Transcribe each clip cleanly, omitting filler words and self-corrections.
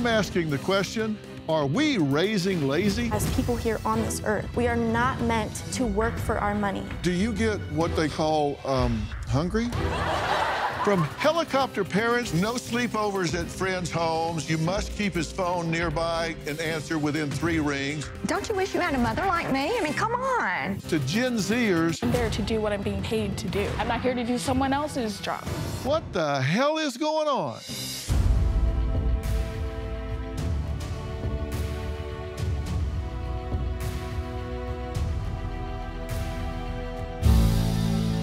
I'm asking the question, are we raising lazy? As people here on this earth, we are not meant to work for our money. Do you get what they call, hungry? From helicopter parents, no sleepovers at friends' homes. You must keep his phone nearby and answer within 3 rings. Don't you wish you had a mother like me? I mean, come on. To Gen Zers, I'm there to do what I'm being paid to do. I'm not here to do someone else's job. what the hell is going on?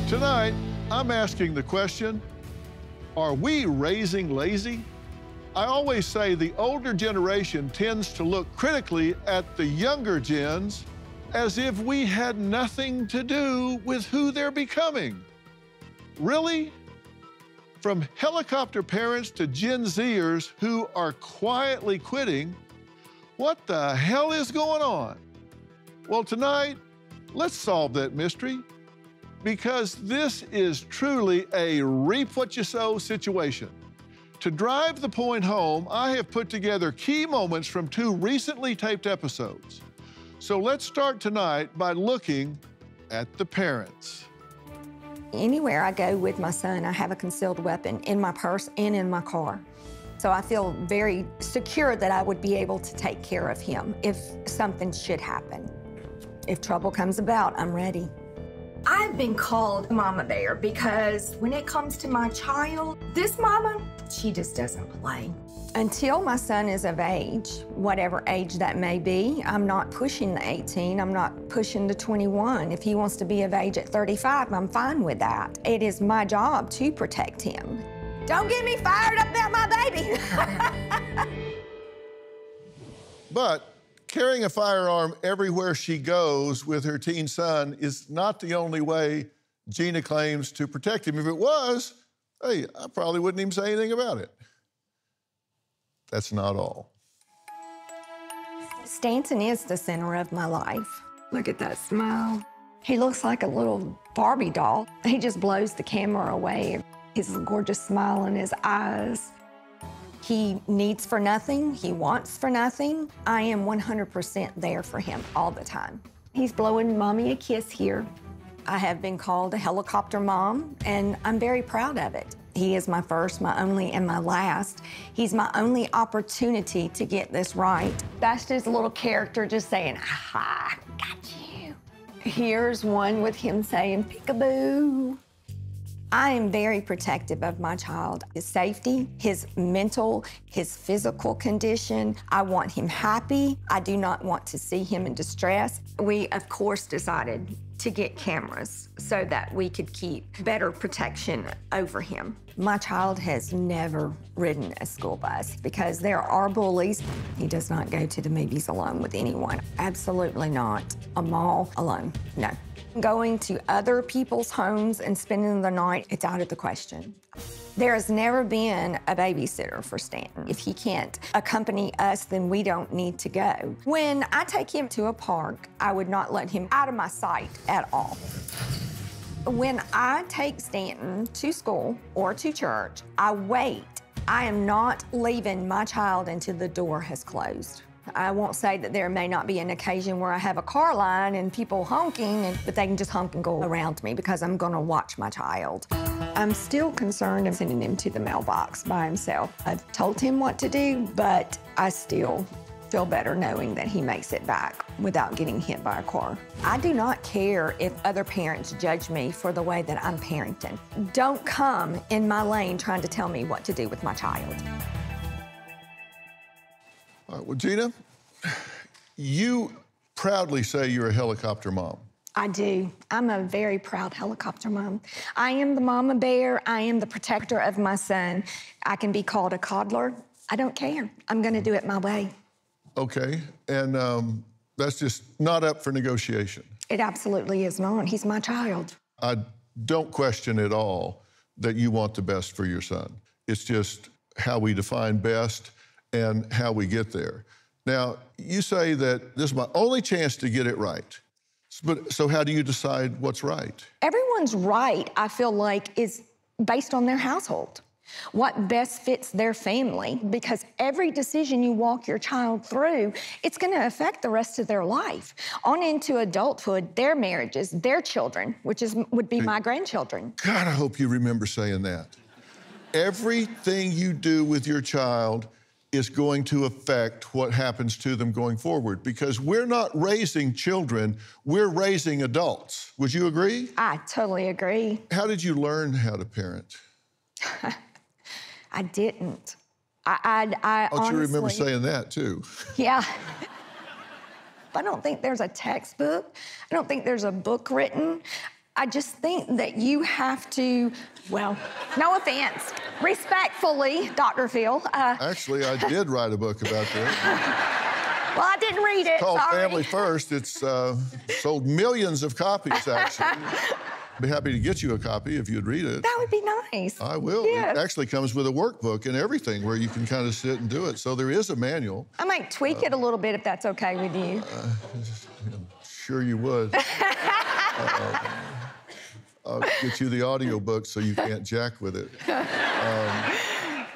Tonight, I'm asking the question, are we raising lazy? I always say the older generation tends to look critically at the younger gens as if we had nothing to do with who they're becoming. Really? From helicopter parents to Gen Zers who are quietly quitting, what the hell is going on? Well, tonight, let's solve that mystery, because this is truly a reap what you sow situation. To drive the point home, I have put together key moments from 2 recently taped episodes. So let's start tonight by looking at the parents. Anywhere I go with my son, I have a concealed weapon in my purse and in my car. So I feel very secure that I would be able to take care of him if something should happen. If trouble comes about, I'm ready. I've been called Mama Bear because when it comes to my child, this mama, she just doesn't play. Until my son is of age, whatever age that may be, I'm not pushing the 18, I'm not pushing the 21. If he wants to be of age at 35, I'm fine with that. It is my job to protect him. Don't get me fired up about my baby. But carrying a firearm everywhere she goes with her teen son is not the only way Gina claims to protect him. If it was, hey, I probably wouldn't even say anything about it. That's not all. Stanton is the center of my life. Look at that smile. He looks like a little Barbie doll. He just blows the camera away. His gorgeous smile in his eyes. He needs for nothing, he wants for nothing. I am 100% there for him all the time. He's blowing mommy a kiss here. I have been called a helicopter mom, and I'm very proud of it. He is my first, my only, and my last. He's my only opportunity to get this right. That's just a little character just saying, aha, got you. Here's one with him saying, peekaboo. I am very protective of my child. His safety, his mental, his physical condition. I want him happy. I do not want to see him in distress. We, of course, decided to get cameras so that we could keep better protection over him. My child has never ridden a school bus because there are bullies. He does not go to the movies alone with anyone. Absolutely not. A mall alone, no. Going to other people's homes and spending the night, it's out of the question. There has never been a babysitter for Stanton. If he can't accompany us, then we don't need to go. When I take him to a park, I would not let him out of my sight at all. When I take Stanton to school or to church, I wait. I am not leaving my child until the door has closed. I won't say that there may not be an occasion where I have a car line and people honking, but they can just honk and go around me because I'm gonna watch my child. I'm still concerned of sending him to the mailbox by himself. I've told him what to do, but I still feel better knowing that he makes it back without getting hit by a car. I do not care if other parents judge me for the way that I'm parenting. Don't come in my lane trying to tell me what to do with my child. All right, well, Gina, you proudly say you're a helicopter mom. I do. I'm a very proud helicopter mom. I am the mama bear. I am the protector of my son. I can be called a coddler. I don't care. I'm gonna do it my way. Okay, and that's just not up for negotiation. It absolutely is not. He's my child. I don't question at all that you want the best for your son. It's just how we define best and how we get there. Now, you say that this is my only chance to get it right. But so how do you decide what's right? Everyone's right, I feel like, is based on their household. what best fits their family, because every decision you walk your child through, it's going to affect the rest of their life, on into adulthood, their marriages, their children, which would be my grandchildren. God, I hope you remember saying that. Everything you do with your child is going to affect what happens to them going forward, because we're not raising children, we're raising adults. Would you agree? I totally agree. How did you learn how to parent? I didn't. I Don't you remember honestly, saying that too? Yeah. I don't think there's a textbook. I don't think there's a book written. I just think that you have to, well, no offense, respectfully, Dr. Phil. Actually, I did write a book about that. Well, I didn't read it, It's called sorry. Family First. It's sold millions of copies, actually. Be happy to get you a copy if you'd read it. That would be nice. I will. Yes. It actually comes with a workbook and everything where you can kind of sit and do it. So there is a manual. I might tweak it a little bit if that's okay with you. I'm sure you would. I'll get you the audiobook so you can't jack with it.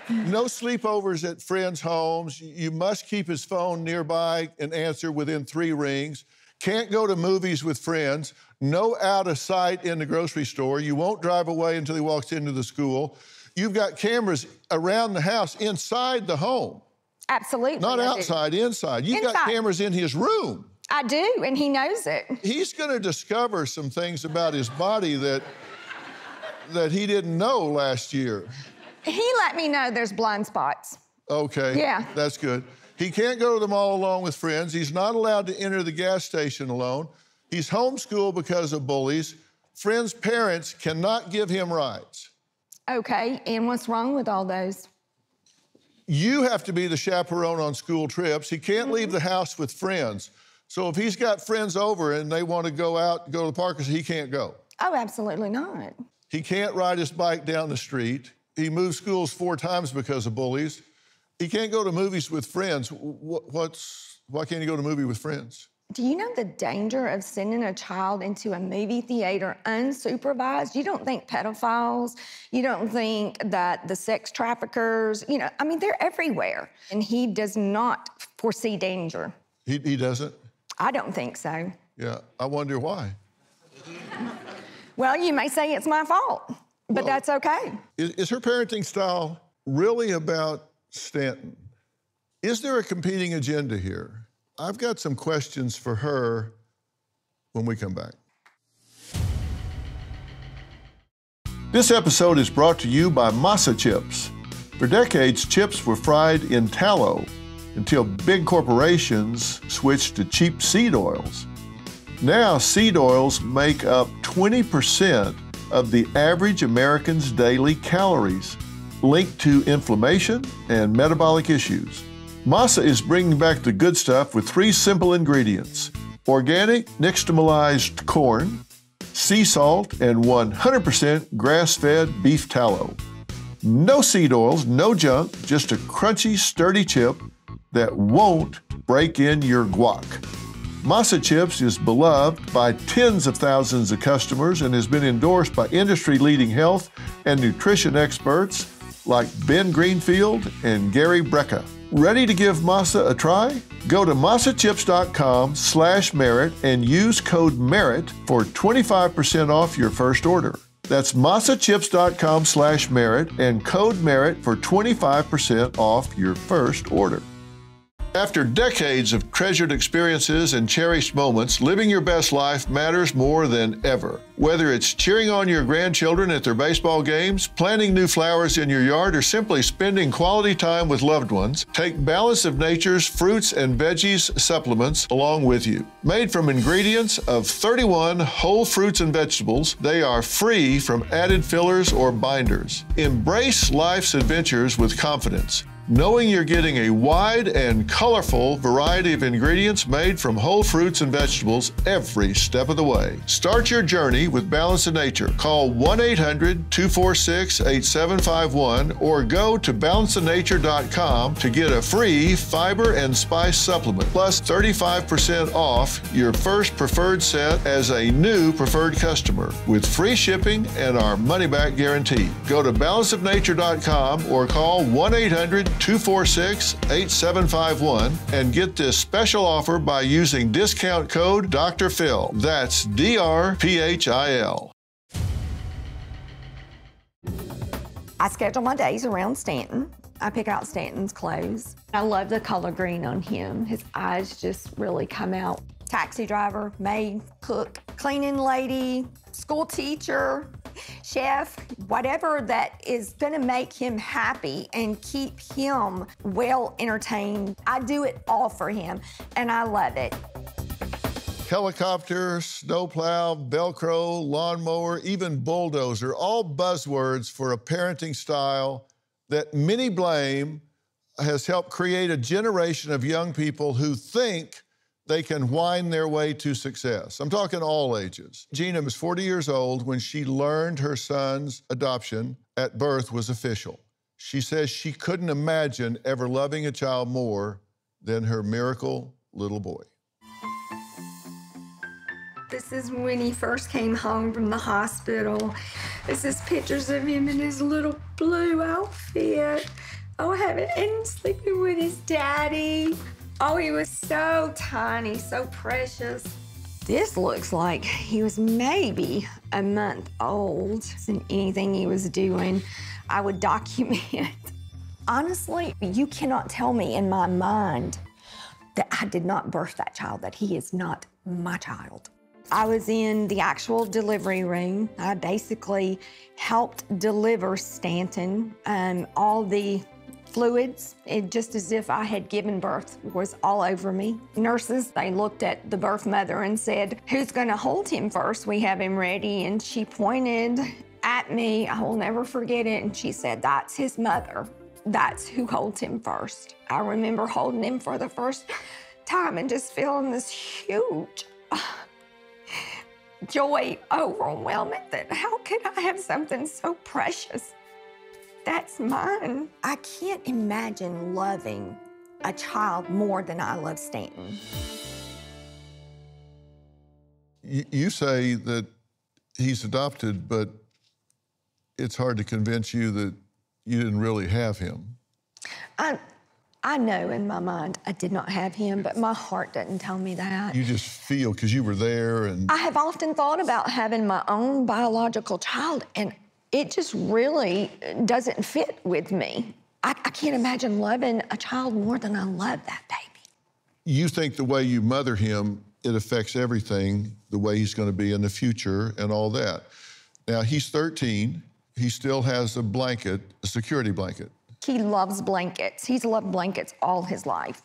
No sleepovers at friends' homes. You must keep his phone nearby and answer within 3 rings. Can't go to movies with friends. No out of sight in the grocery store. You won't drive away until he walks into the school. You've got cameras around the house, inside the home. Absolutely. Not I do. outside, inside. You've got Inside. cameras in his room. I do, and he knows it. He's gonna discover some things about his body that he didn't know last year. He let me know there's blind spots. Okay, Yeah. That's good. He can't go to the mall alone with friends. He's not allowed to enter the gas station alone. He's homeschooled because of bullies. Friends' parents cannot give him rides. Okay, and what's wrong with all those? You have to be the chaperone on school trips. He can't leave the house with friends. So if he's got friends over and they want to go out, go to the park, he can't go. Oh, absolutely not. He can't ride his bike down the street. He moved schools 4 times because of bullies. He can't go to movies with friends. Why can't he go to a movie with friends? Do you know the danger of sending a child into a movie theater unsupervised? You don't think pedophiles, you don't think that the sex traffickers, I mean, they're everywhere. And he does not foresee danger. He doesn't? I don't think so. Yeah, I wonder why. Well, you may say it's my fault, but Well, that's okay. Is her parenting style really about Stanton? Is there a competing agenda here? I've got some questions for her when we come back. This episode is brought to you by Masa Chips. For decades, chips were fried in tallow until big corporations switched to cheap seed oils. Now, seed oils make up 20% of the average American's daily calories, linked to inflammation and metabolic issues. Masa is bringing back the good stuff with 3 simple ingredients: organic nixtamalized corn, sea salt, and 100% grass-fed beef tallow. No seed oils, no junk, just a crunchy, sturdy chip that won't break in your guac. Masa Chips is beloved by tens of thousands of customers and has been endorsed by industry-leading health and nutrition experts like Ben Greenfield and Gary Brecka. Ready to give Masa a try? Go to masachips.com/merit and use code MERIT for 25% off your first order. That's masachips.com/merit and code MERIT for 25% off your first order. After decades of treasured experiences and cherished moments, living your best life matters more than ever. Whether it's cheering on your grandchildren at their baseball games, planting new flowers in your yard, or simply spending quality time with loved ones, take Balance of Nature's fruits and veggies supplements along with you. Made from ingredients of 31 whole fruits and vegetables, they are free from added fillers or binders. Embrace life's adventures with confidence. knowing you're getting a wide and colorful variety of ingredients made from whole fruits and vegetables every step of the way. Start your journey with Balance of Nature. Call 1-800-246-8751 or go to balanceofnature.com to get a free fiber and spice supplement, plus 35% off your first preferred set as a new preferred customer with free shipping and our money-back guarantee. Go to balanceofnature.com or call 1-800-246-8751 and get this special offer by using discount code Dr. Phil. That's DRPHIL. I schedule my days around Stanton. I pick out Stanton's clothes. I love the color green on him. His eyes just really come out. Taxi driver, maid, cook, cleaning lady, school teacher, chef, whatever that is gonna make him happy and keep him well entertained. I do it all for him, and I love it. Helicopter, snowplow, Velcro, lawnmower, even bulldozer, all buzzwords for a parenting style that many blame has helped create a generation of young people who think they can whine their way to success. I'm talking all ages. Gina was 40 years old when she learned her son's adoption at birth was official. She says she couldn't imagine ever loving a child more than her miracle little boy. This is when he first came home from the hospital. This is pictures of him in his little blue outfit. Oh, and sleeping with his daddy. Oh, he was so tiny, so precious. This looks like he was maybe a month old. And anything he was doing, I would document. Honestly, you cannot tell me in my mind that I did not birth that child, that he is not my child. I was in the actual delivery room. I basically helped deliver Stanton. All the fluids, just as if I had given birth, was all over me. Nurses, they looked at the birth mother and said, "Who's gonna hold him first? We have him ready." And she pointed at me, I will never forget it, and she said, "That's his mother. That's who holds him first." I remember holding him for the first time and just feeling this huge joy overwhelming that how could I have something so precious that's mine? I can't imagine loving a child more than I love Stanton. You say that he's adopted, but it's hard to convince you that you didn't really have him. I know in my mind I did not have him, but my heart doesn't tell me that. You just feel, because you were there and... I have often thought about having my own biological child, and it just really doesn't fit with me. I can't imagine loving a child more than I love that baby. You think the way you mother him, it affects everything, the way he's going to be in the future and all that. Now, he's 13. He still has a blanket, a security blanket. He loves blankets. He's loved blankets all his life.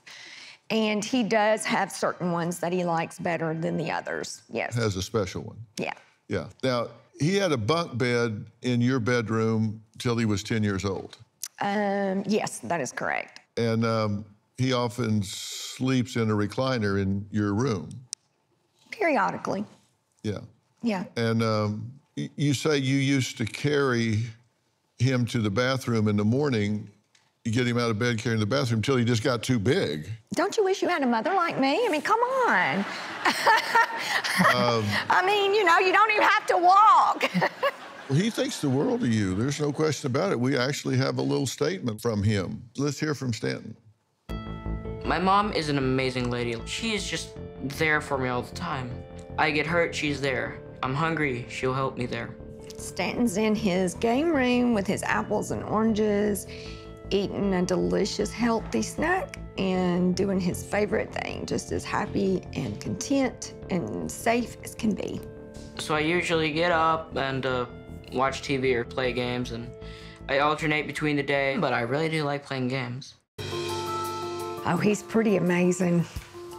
And he does have certain ones that he likes better than the others, yes. Has a special one. Yeah. Yeah. Now, he had a bunk bed in your bedroom till he was 10 years old. Yes, that is correct. And he often sleeps in a recliner in your room. Periodically. Yeah. Yeah. And you say you used to carry him to the bathroom in the morning. You get him out of bed, carry him to the bathroom until he just got too big. Don't you wish you had a mother like me? I mean, come on. I mean, you know, you don't even have to walk. Well, he thinks the world of you. There's no question about it. We actually have a little statement from him. Let's hear from Stanton. My mom is an amazing lady. She is just there for me all the time. I get hurt, she's there. I'm hungry, she'll help me there. Stanton's in his game room with his apples and oranges, eating a delicious, healthy snack and doing his favorite thing, just as happy and content and safe as can be. So I usually get up and watch TV or play games, and I alternate between the day, but I really do like playing games. Oh, he's pretty amazing.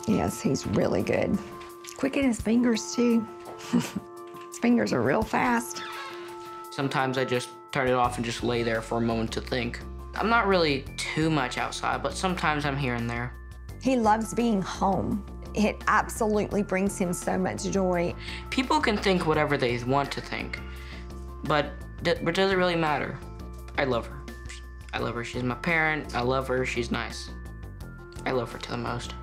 Yes, he's really good. Quick in his fingers, too. His fingers are real fast. Sometimes I just turn it off and just lay there for a moment to think. I'm not really too much outside, but sometimes I'm here and there. He loves being home. It absolutely brings him so much joy. People can think whatever they want to think, but does it really matter? I love her. I love her. She's my parent. I love her. She's nice. I love her to the most.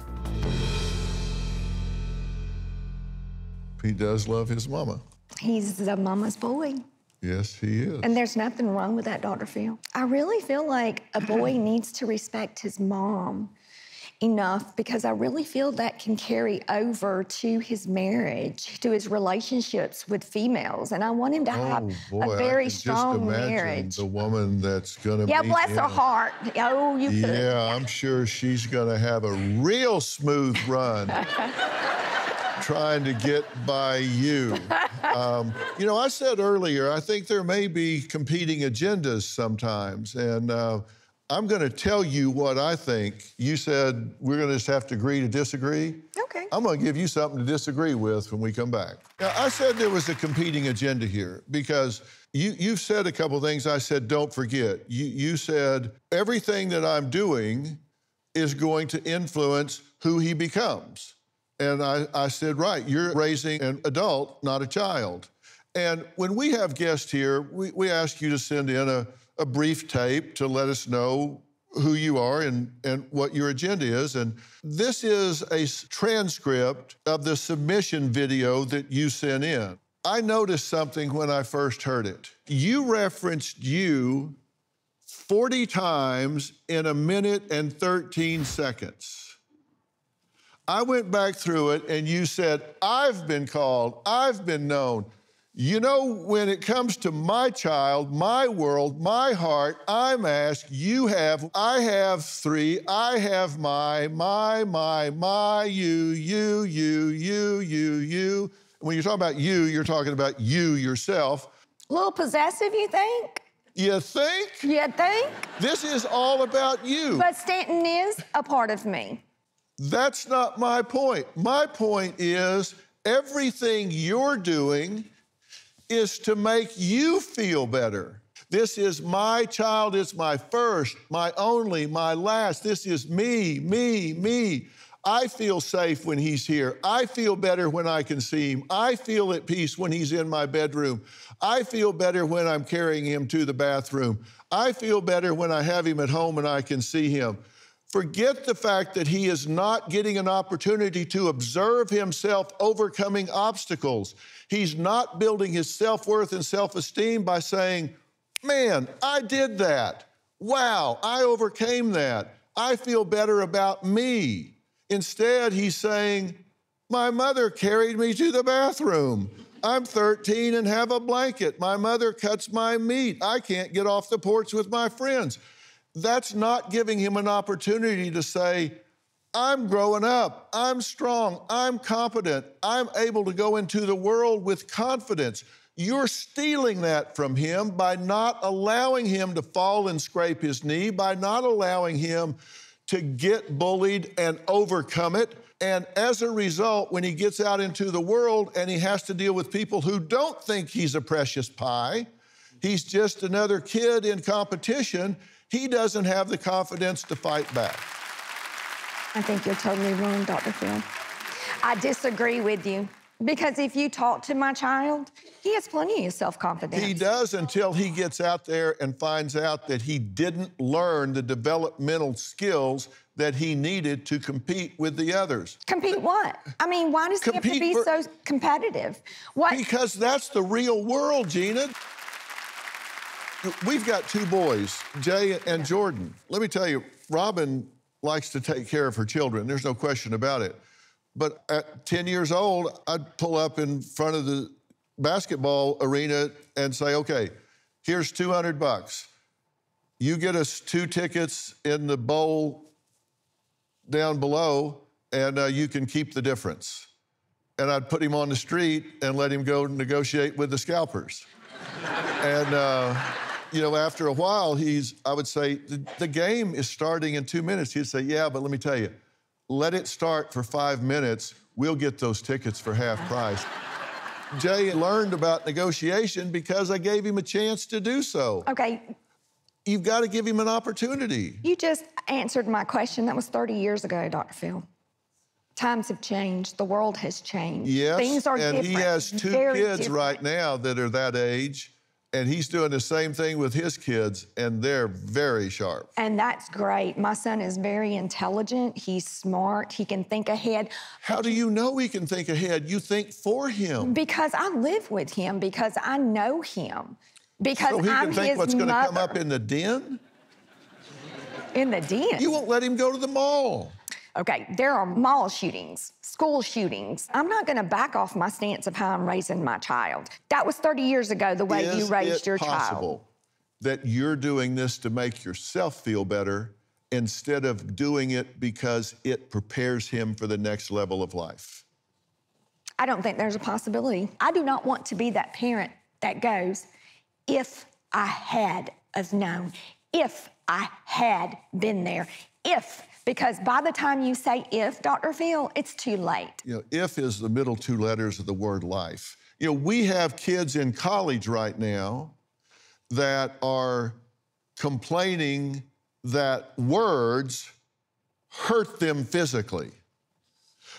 He does love his mama. He's a mama's boy. Yes, he is. And there's nothing wrong with that, Dr. Phil. I really feel like a boy needs to respect his mom enough, because I really feel that can carry over to his marriage, to his relationships with females. And I want him to have a very strong marriage. The woman that's gonna Yeah, bless her heart. Oh, you could. Yeah, I'm sure she's gonna have a real smooth run trying to get by you. You know, I said earlier, I think there may be competing agendas sometimes, and I'm gonna tell you what I think. You said we're gonna just have to agree to disagree. Okay. I'm gonna give you something to disagree with when we come back. Now, I said there was a competing agenda here because you've said a couple things. I said, don't forget. You said everything that I'm doing is going to influence who he becomes. And I said, right, you're raising an adult, not a child. And when we have guests here, we ask you to send in a brief tape to let us know who you are and what your agenda is. And this is a transcript of the submission video that you sent in. I noticed something when I first heard it. You referenced you 40 times in 1 minute and 13 seconds. I went back through it and you said, I've been called, I've been known. You know, when it comes to my child, my world, my heart, I'm asked, I have 3, I have my, you. When you're talking about you're talking about you yourself. A little possessive, you think? You think? You think? This is all about you. But Stanton is a part of me. That's not my point. My point is everything you're doing is to make you feel better. This is my child, it's my first, my only, my last. This is me. I feel safe when he's here. I feel better when I can see him. I feel at peace when he's in my bedroom. I feel better when I'm carrying him to the bathroom. I feel better when I have him at home and I can see him. Forget the fact that he is not getting an opportunity to observe himself overcoming obstacles. He's not building his self-worth and self-esteem by saying, man, I did that. Wow, I overcame that. I feel better about me. Instead, he's saying, my mother carried me to the bathroom. I'm 13 and have a blanket. My mother cuts my meat. I can't get off the porch with my friends. That's not giving him an opportunity to say, I'm growing up, I'm strong, I'm competent, I'm able to go into the world with confidence. You're stealing that from him by not allowing him to fall and scrape his knee, by not allowing him to get bullied and overcome it. And as a result, when he gets out into the world and he has to deal with people who don't think he's a precious pie, he's just another kid in competition, he doesn't have the confidence to fight back. I think you're totally wrong, Dr. Phil. I disagree with you, because if you talk to my child, he has plenty of self-confidence. He does, until he gets out there and finds out that he didn't learn the developmental skills that he needed to compete with the others. Compete what? I mean, why does he have to be so competitive? What? Because that's the real world, Gina. We've got 2 boys, Jay and Jordan. Let me tell you, Robin likes to take care of her children. There's no question about it. But at 10 years old, I'd pull up in front of the basketball arena and say, okay, here's $200. You get us 2 tickets in the bowl down below, and you can keep the difference. And I'd put him on the street and let him go negotiate with the scalpers. And, you know, after a while, I would say, the game is starting in 2 minutes. He'd say, yeah, but let me tell you, let it start for 5 minutes. We'll get those tickets for half price. Jay learned about negotiation because I gave him a chance to do so. Okay, You've got to give him an opportunity. You just answered my question. That was 30 years ago, Dr. Phil. Times have changed. The world has changed. Yes, Things are and different. he has two very kids different. right now that are that age, and he's doing the same thing with his kids, and they're very sharp. And that's great. My son is very intelligent. He's smart. He can think ahead. How do you know he can think ahead? You think for him. Because I live with him, because I know him, because So he I'm can think his what's going to come mother. up in the den? In the den? You won't let him go to the mall. Okay, there are mall shootings, school shootings. I'm not going to back off my stance of how I'm raising my child. That was 30 years ago, the way you raised your Is it child. possible that you're doing this to make yourself feel better instead of doing it because it prepares him for the next level of life? I don't think there's a possibility. I do not want to be that parent that goes, if I had have known, if I had been there, because by the time you say if, Dr. Phil, it's too late. You know, if is the middle two letters of the word life. You know, we have kids in college right now that are complaining that words hurt them physically.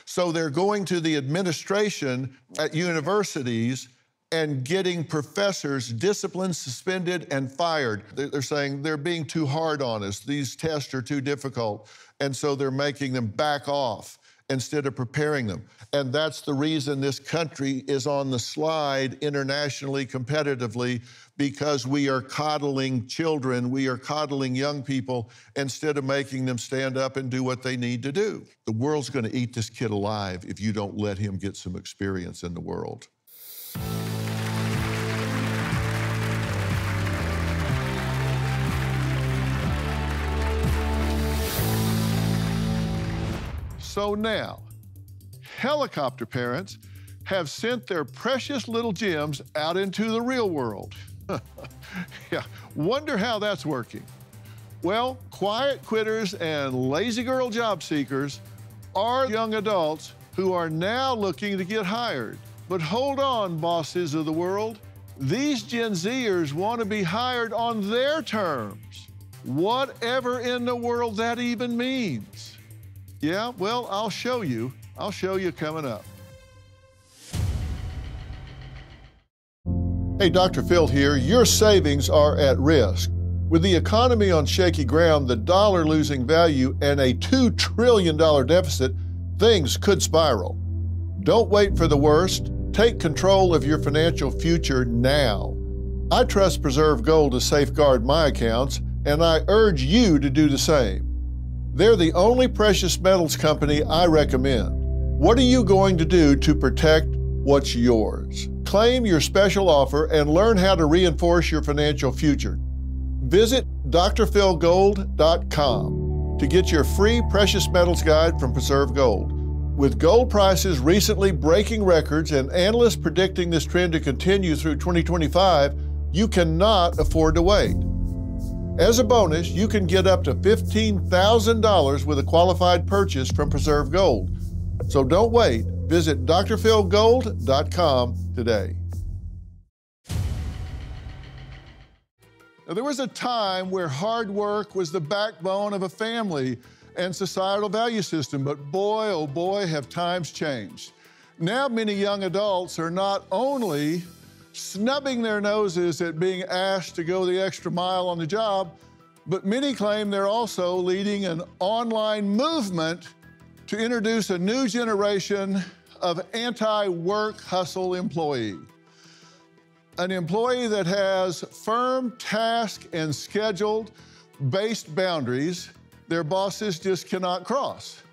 So they're going to the administration at universities and getting professors disciplined, suspended, and fired. They're saying they're being too hard on us. These tests are too difficult. And so they're making them back off instead of preparing them. And that's the reason this country is on the slide internationally, competitively, because we are coddling children, we are coddling young people instead of making them stand up and do what they need to do. The world's gonna eat this kid alive if you don't let him get some experience in the world. So now, helicopter parents have sent their precious little gems out into the real world. Yeah, wonder how that's working. Well, quiet quitters and lazy girl job seekers are young adults who are now looking to get hired. But hold on, bosses of the world. These Gen Zers want to be hired on their terms, whatever in the world that even means. Yeah, well, I'll show you. I'll show you coming up. Hey, Dr. Phil here. Your savings are at risk. With the economy on shaky ground, the dollar losing value, and a $2 trillion deficit, things could spiral. Don't wait for the worst. Take control of your financial future now. I trust Preserve Gold to safeguard my accounts, and I urge you to do the same. They're the only precious metals company I recommend. What are you going to do to protect what's yours? Claim your special offer and learn how to reinforce your financial future. Visit drphilgold.com to get your free precious metals guide from Preserve Gold. With gold prices recently breaking records and analysts predicting this trend to continue through 2025, you cannot afford to wait. As a bonus, you can get up to $15,000 with a qualified purchase from Preserve Gold. So don't wait. Visit drphilgold.com today. Now, there was a time where hard work was the backbone of a family and societal value system, but boy, oh boy, have times changed. Now many young adults are not only snubbing their noses at being asked to go the extra mile on the job, but many claim they're also leading an online movement to introduce a new generation of anti-work hustle employee. An employee that has firm task and scheduled-based boundaries their bosses just cannot cross.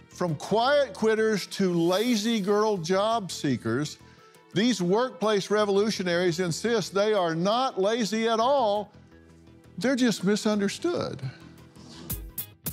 From quiet quitters to lazy girl job seekers, these workplace revolutionaries insist they are not lazy at all, they're just misunderstood.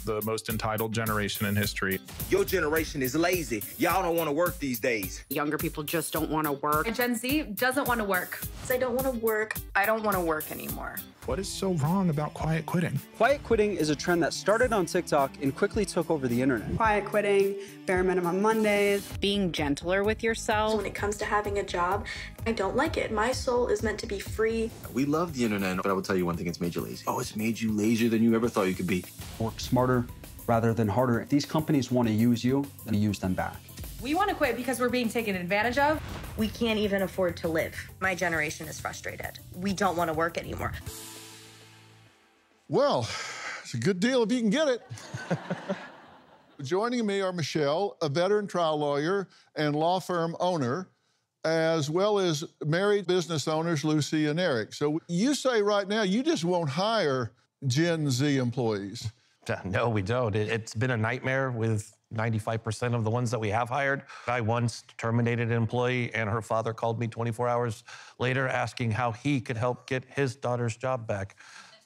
The most entitled generation in history. Your generation is lazy. Y'all don't want to work these days. Younger people just don't want to work. Gen Z doesn't want to work. I don't want to work. I don't want to work anymore. What is so wrong about quiet quitting? Quiet quitting is a trend that started on TikTok and quickly took over the internet. Quiet quitting, bare minimum Mondays. Being gentler with yourself. So when it comes to having a job, I don't like it. My soul is meant to be free. We love the internet, but I will tell you one thing, it's made you lazy. Oh, it's made you lazier than you ever thought you could be. Work smarter rather than harder. These companies want to use you and use them back. We want to quit because we're being taken advantage of. We can't even afford to live. My generation is frustrated. We don't want to work anymore. Well, it's a good deal if you can get it. Joining me are Michelle, a veteran trial lawyer and law firm owner, as well as married business owners, Lucy and Eric. So you say right now you just won't hire Gen Z employees. No, we don't. It's been a nightmare with 95% of the ones that we have hired. I once terminated an employee, and her father called me 24 hours later asking how he could help get his daughter's job back.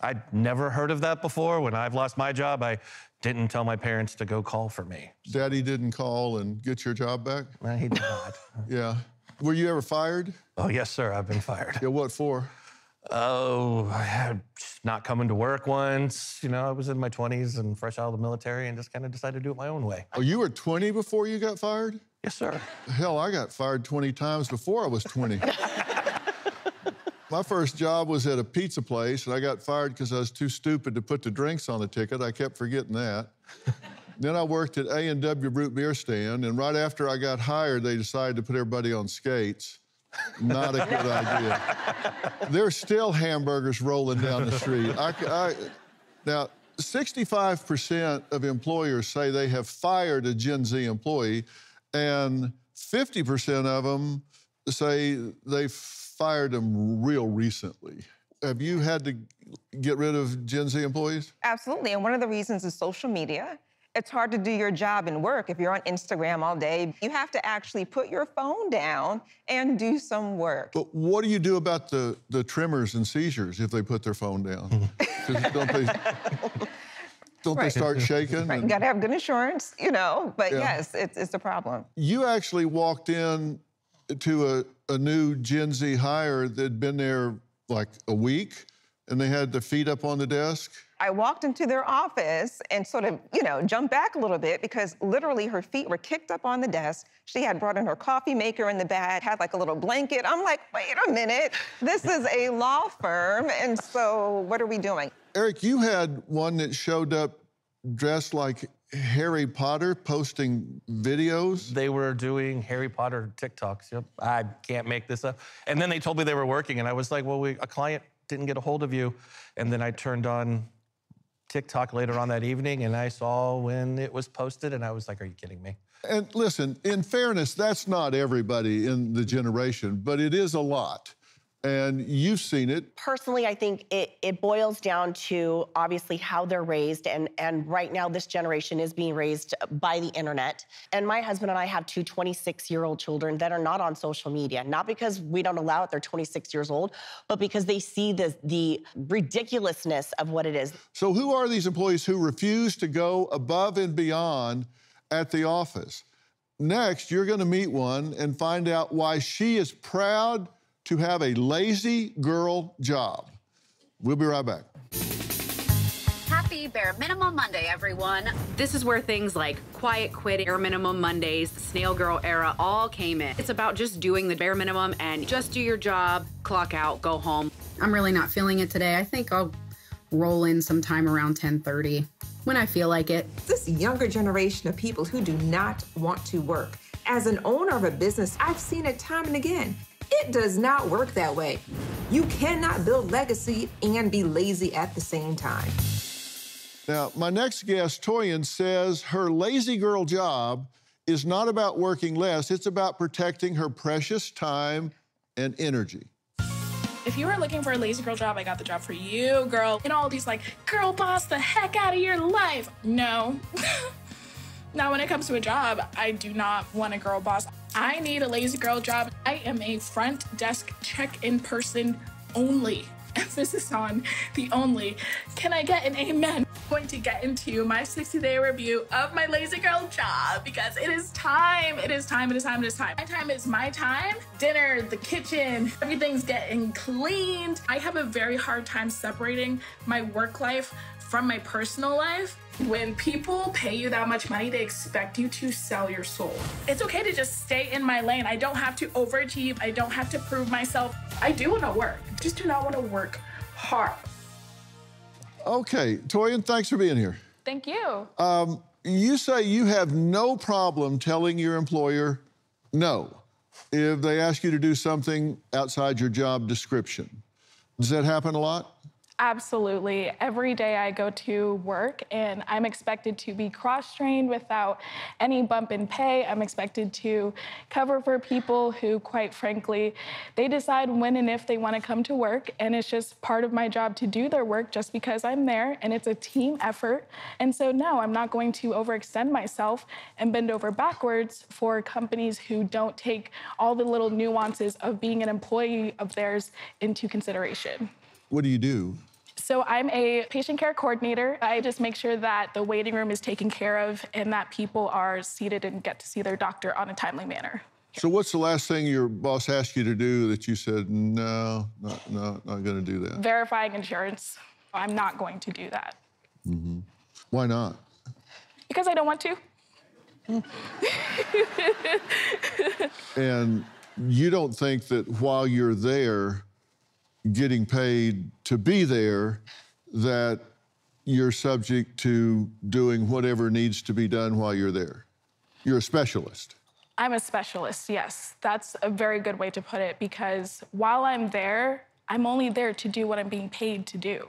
I'd never heard of that before. When I've lost my job, I didn't tell my parents to go call for me. Daddy didn't call and get your job back? No, he did not. Yeah. Were you ever fired? Oh, yes, sir. I've been fired. Yeah, what for? Oh, I had not coming to work once. You know, I was in my 20s and fresh out of the military and just kind of decided to do it my own way. Oh, you were 20 before you got fired? Yes, sir. Hell, I got fired 20 times before I was 20. My first job was at a pizza place, and I got fired because I was too stupid to put the drinks on the ticket. I kept forgetting that. Then I worked at A&W Root Beer Stand, and right after I got hired, they decided to put everybody on skates. Not a good idea. There's still hamburgers rolling down the street. Now, 65% of employers say they have fired a Gen Z employee, and 50% of them say they fired them real recently. Have you had to get rid of Gen Z employees? Absolutely, and one of the reasons is social media. It's hard to do your job and work if you're on Instagram all day. You have to actually put your phone down and do some work. But what do you do about the tremors and seizures if they put their phone down? Don't they start shaking? Right, you gotta have good insurance, you know, but yes, it's a problem. You actually walked in to a new Gen Z hire that'd been there like a week, and they had their feet up on the desk? I walked into their office and sort of, you know, jumped back a little bit because literally her feet were kicked up on the desk. She had brought in her coffee maker in the bag, had like a little blanket. I'm like, wait a minute, this is a law firm, and so what are we doing? Eric, you had one that showed up dressed like Harry Potter, posting videos. They were doing Harry Potter TikToks. Yep, I can't make this up. And then they told me they were working, and I was like, well, a client didn't get a hold of you. And then I turned on TikTok later on that evening, and I saw when it was posted, and I was like, are you kidding me? And listen, in fairness, that's not everybody in the generation, but it is a lot. And you've seen it. Personally, I think it boils down to obviously how they're raised. And right now, this generation is being raised by the internet. And my husband and I have two 26-year-old children that are not on social media, not because we don't allow it, they're 26 years old, but because they see the ridiculousness of what it is. So who are these employees who refuse to go above and beyond at the office? Next, you're gonna meet one and find out why she is proud to have a lazy girl job. We'll be right back. Happy Bare Minimum Monday, everyone. This is where things like quiet quit, Bare Minimum Mondays, Snail Girl era all came in. It's about just doing the bare minimum and just do your job, clock out, go home. I'm really not feeling it today. I think I'll roll in sometime around 10:30 when I feel like it. This younger generation of people who do not want to work. As an owner of a business, I've seen it time and again. It does not work that way. You cannot build legacy and be lazy at the same time. Now, my next guest, Toyin, says her lazy girl job is not about working less, it's about protecting her precious time and energy. If you were looking for a lazy girl job, I got the job for you, girl. And all these like, girl boss the heck out of your life. No. Now, when it comes to a job, I do not want a girl boss. I need a lazy girl job. I am a front desk check-in person only. Emphasis on the only. Can I get an amen? going to get into my 60-day review of my lazy girl job because it is time. It is time. It is time. It is time. My time is my time. Dinner, the kitchen, everything's getting cleaned. I have a very hard time separating my work life from my personal life. When people pay you that much money, they expect you to sell your soul. It's okay to just stay in my lane. I don't have to overachieve. I don't have to prove myself. I do want to work. I just do not want to work hard. Okay, Toyin, thanks for being here. Thank you. You say you have no problem telling your employer no if they ask you to do something outside your job description. Does that happen a lot? Absolutely. Every day I go to work and I'm expected to be cross-trained without any bump in pay. I'm expected to cover for people who, quite frankly, they decide when and if they want to come to work, and it's just part of my job to do their work just because I'm there, and it's a team effort. And so no, I'm not going to overextend myself and bend over backwards for companies who don't take all the little nuances of being an employee of theirs into consideration. What do you do? So I'm a patient care coordinator. I just make sure that the waiting room is taken care of and that people are seated and get to see their doctor on a timely manner. So what's the last thing your boss asked you to do that you said, no, not going to do that? Verifying insurance. I'm not going to do that. Mm-hmm. Why not? Because I don't want to. And you don't think that while you're there, getting paid to be there, that you're subject to doing whatever needs to be done while you're there? You're a specialist. I'm a specialist, yes. That's a very good way to put it, because while I'm there, I'm only there to do what I'm being paid to do.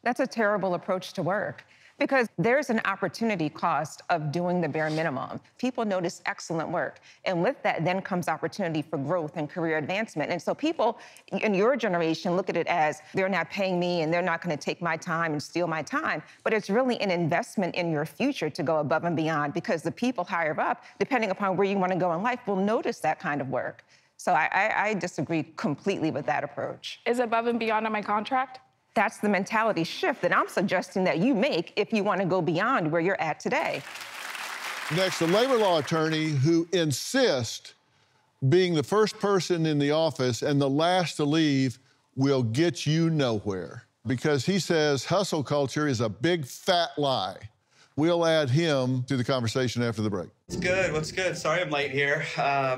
That's a terrible approach to work, because there's an opportunity cost of doing the bare minimum. People notice excellent work, and with that then comes opportunity for growth and career advancement. And so people in your generation look at it as they're not paying me and they're not going to take my time and steal my time, but it's really an investment in your future to go above and beyond, because the people higher up, depending upon where you want to go in life, will notice that kind of work. So I disagree completely with that approach. Is above and beyond on my contract? That's the mentality shift that I'm suggesting that you make if you want to go beyond where you're at today. Next, a labor law attorney who insists being the first person in the office and the last to leave will get you nowhere, because he says hustle culture is a big fat lie. We'll add him to the conversation after the break. What's good? What's good? Sorry I'm late here.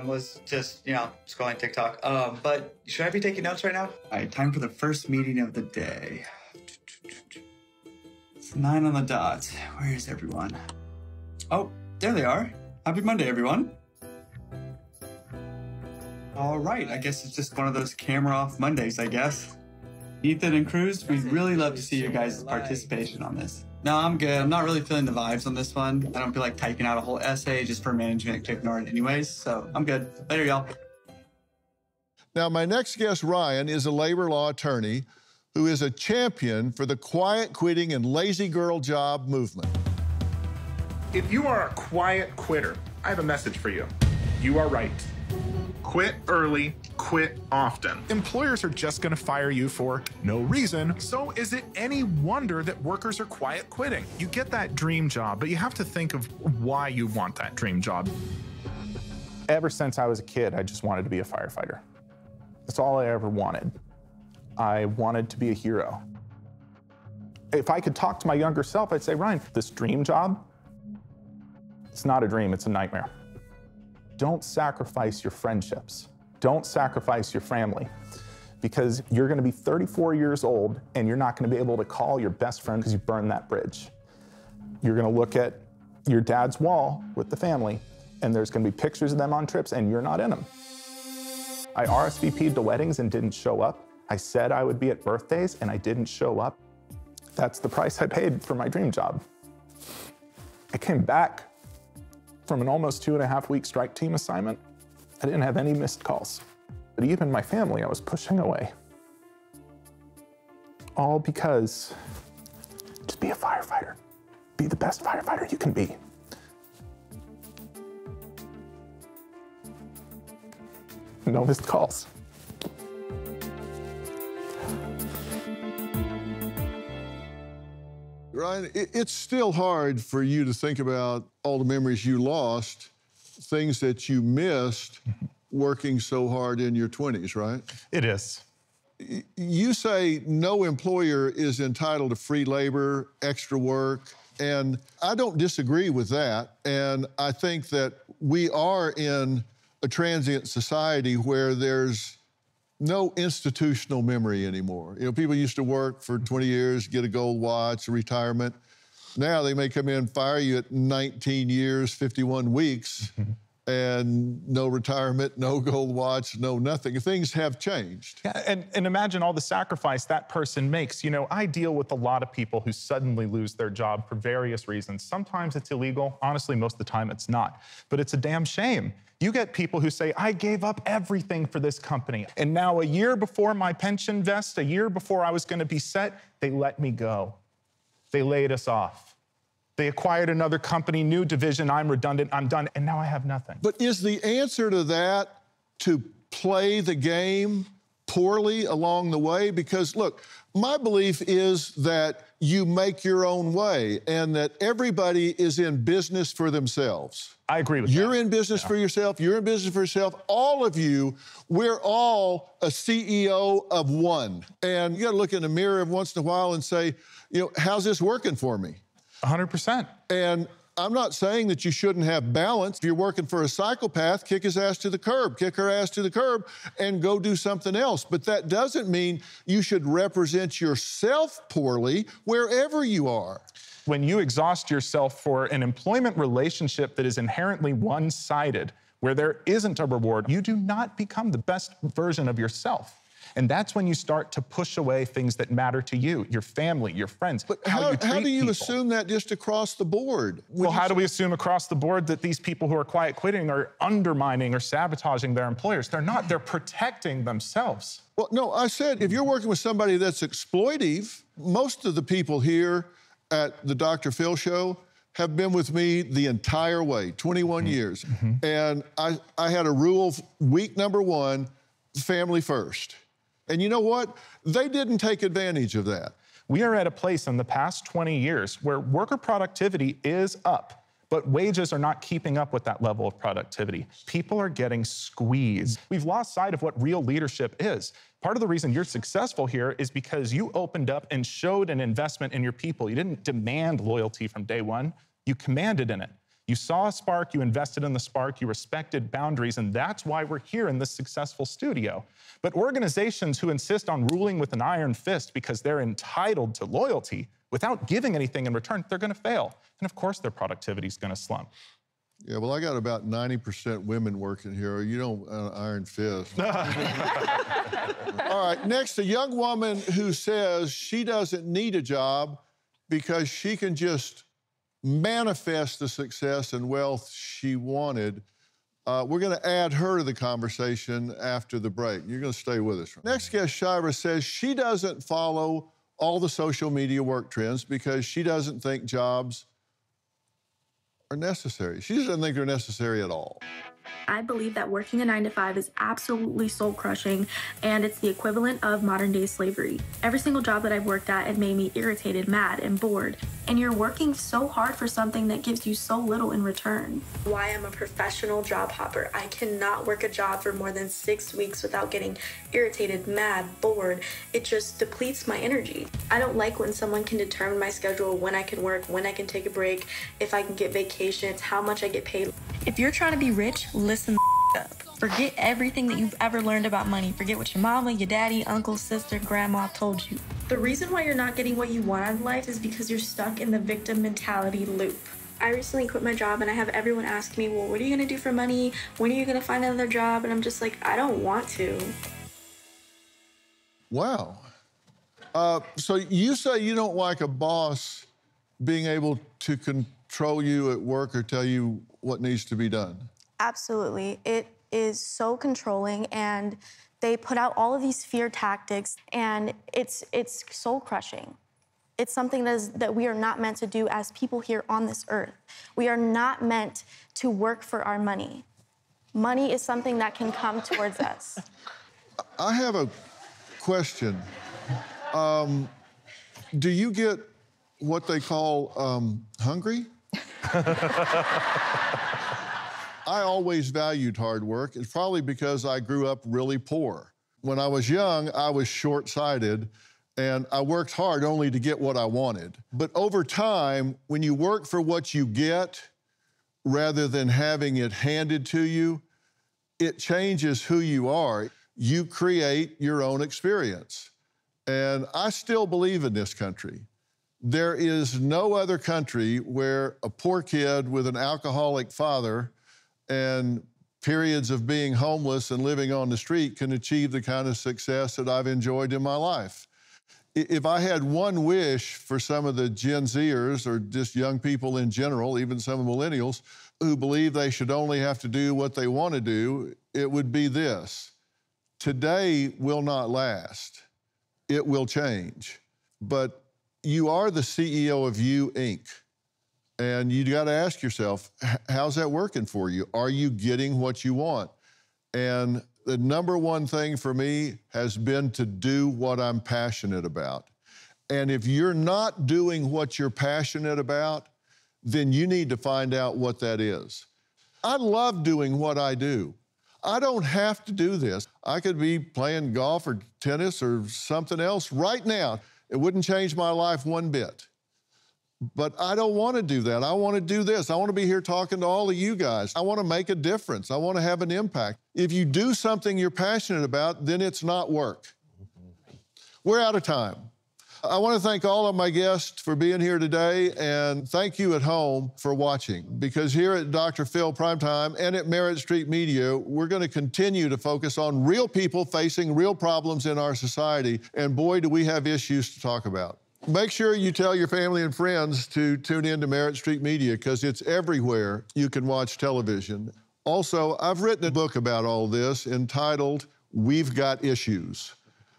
Was just, scrolling TikTok. But should I be taking notes right now? All right, time for the first meeting of the day. It's 9 on the dot. Where is everyone? Oh, there they are. Happy Monday, everyone. All right, I guess it's just one of those camera off Mondays, I guess. Ethan and Cruz, we'd really love to see your guys' participation on this. No, I'm good. I'm not really feeling the vibes on this one. I don't feel like typing out a whole essay just for management to ignore it anyways, so I'm good. Later, y'all. Now, my next guest, Ryan, is a labor law attorney who is a champion for the quiet quitting and lazy girl job movement. If you are a quiet quitter, I have a message for you. You are right. Quit early, quit often. Employers are just going to fire you for no reason. So is it any wonder that workers are quiet quitting? You get that dream job, but you have to think of why you want that dream job. Ever since I was a kid, I just wanted to be a firefighter. That's all I ever wanted. I wanted to be a hero. If I could talk to my younger self, I'd say, Ryan, this dream job, it's not a dream, it's a nightmare. Don't sacrifice your friendships. Don't sacrifice your family, because you're gonna be 34 years old and you're not gonna be able to call your best friend because you burned that bridge. You're gonna look at your dad's wall with the family and there's gonna be pictures of them on trips and you're not in them. I RSVP'd to weddings and didn't show up. I said I would be at birthdays and I didn't show up. That's the price I paid for my dream job. I came back from an almost 2.5-week strike team assignment. I didn't have any missed calls. But even my family, I was pushing away. All because just be a firefighter. Be the best firefighter you can be. No missed calls. Ryan, it's still hard for you to think about all the memories you lost, things that you missed working so hard in your 20s, right? It is. You say no employer is entitled to free labor, extra work, and I don't disagree with that. And I think that we are in a transient society where there's no institutional memory anymore. You know, people used to work for 20 years, get a gold watch, a retirement. Now they may come in, fire you at 19 years, 51 weeks, and no retirement, no gold watch, no nothing. Things have changed. Yeah, and imagine all the sacrifice that person makes. You know, I deal with a lot of people who suddenly lose their job for various reasons. Sometimes it's illegal. Honestly, most of the time it's not. But it's a damn shame. You get people who say, I gave up everything for this company. And now a year before my pension vest, a year before I was gonna be set, they let me go. They laid us off. They acquired another company, new division, I'm redundant, I'm done, and now I have nothing. But is the answer to that to play the game poorly along the way? Because look, my belief is that you make your own way and that everybody is in business for themselves. I agree with You're that. in business for yourself, you're in business for yourself. All of you, we're all a CEO of one. And you gotta look in the mirror every once in a while and say, you know, how's this working for me? 100%. And I'm not saying that you shouldn't have balance. If you're working for a psychopath, kick his ass to the curb, kick her ass to the curb, and go do something else. But that doesn't mean you should represent yourself poorly wherever you are. When you exhaust yourself for an employment relationship that is inherently one-sided, where there isn't a reward, you do not become the best version of yourself. And that's when you start to push away things that matter to you, your family, your friends, but how you treat how do you people. assume that just across the board? Well, how do we assume across the board that these people who are quiet quitting are undermining or sabotaging their employers? They're not. They're protecting themselves. Well, no, I said if you're working with somebody that's exploitive, most of the people here at the Dr. Phil Show have been with me the entire way, 21 years. And I had a rule, week number one, family first. And you know what? They didn't take advantage of that. We are at a place in the past 20 years where worker productivity is up, but wages are not keeping up with that level of productivity. People are getting squeezed. We've lost sight of what real leadership is. Part of the reason you're successful here is because you opened up and showed an investment in your people. You didn't demand loyalty from day one, you commanded in it. You saw a spark, you invested in the spark, you respected boundaries, and that's why we're here in this successful studio. But organizations who insist on ruling with an iron fist because they're entitled to loyalty without giving anything in return, they're gonna fail. And of course their productivity is gonna slump. Yeah, well, I got about 90% women working here. You don't iron fist. All right, next, a young woman who says she doesn't need a job because she can just manifest the success and wealth she wanted. We're going to add her to the conversation after the break. You're going to stay with us. Next guest, Shira, says she doesn't follow all the social media work trends because she doesn't think jobs are necessary. She doesn't think they're necessary at all. I believe that working a 9-to-5 is absolutely soul-crushing, and it's the equivalent of modern-day slavery. Every single job that I've worked at, it made me irritated, mad, and bored. And you're working so hard for something that gives you so little in return. Why I'm a professional job hopper. I cannot work a job for more than 6 weeks without getting irritated, mad, bored. It just depletes my energy. I don't like when someone can determine my schedule, when I can work, when I can take a break, if I can get vacations, how much I get paid. If you're trying to be rich, listen up. Forget everything that you've ever learned about money. Forget what your mama, your daddy, uncle, sister, grandma told you. The reason why you're not getting what you want out of life is because you're stuck in the victim mentality loop. I recently quit my job and I have everyone ask me, well, what are you gonna do for money? When are you gonna find another job? And I'm just like, I don't want to. Wow. So you say you don't like a boss being able to control you at work or tell you what needs to be done? Absolutely. It is so controlling, and they put out all of these fear tactics, and it's soul-crushing. It's something that we are not meant to do as people here on this earth. We are not meant to work for our money. Money is something that can come towards us. I have a question. Do you get what they call hungry. I always valued hard work. It's probably because I grew up really poor. When I was young, I was short-sighted, and I worked hard only to get what I wanted. But over time, when you work for what you get, rather than having it handed to you, it changes who you are. You create your own experience. And I still believe in this country. There is no other country where a poor kid with an alcoholic father and periods of being homeless and living on the street can achieve the kind of success that I've enjoyed in my life. If I had one wish for some of the Gen Zers or just young people in general, even some millennials, who believe they should only have to do what they want to do, it would be this. Today will not last. It will change. But you are the CEO of You, Inc. And you got to ask yourself, how's that working for you? Are you getting what you want? And the number one thing for me has been to do what I'm passionate about. And if you're not doing what you're passionate about, then you need to find out what that is. I love doing what I do. I don't have to do this. I could be playing golf or tennis or something else right now. It wouldn't change my life one bit. But I don't want to do that. I want to do this. I want to be here talking to all of you guys. I want to make a difference. I want to have an impact. If you do something you're passionate about, then it's not work. We're out of time. I want to thank all of my guests for being here today, and thank you at home for watching, because here at Dr. Phil Primetime and at Merit Street Media, we're going to continue to focus on real people facing real problems in our society, and boy, do we have issues to talk about. Make sure you tell your family and friends to tune in to Merit Street Media, because it's everywhere you can watch television. Also, I've written a book about all this entitled We've Got Issues: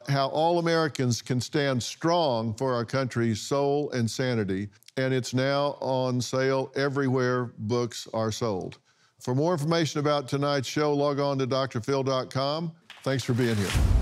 How All Americans Can Stand Strong for Our Country's Soul and Sanity. And it's now on sale everywhere books are sold. For more information about tonight's show, log on to drphil.com. Thanks for being here.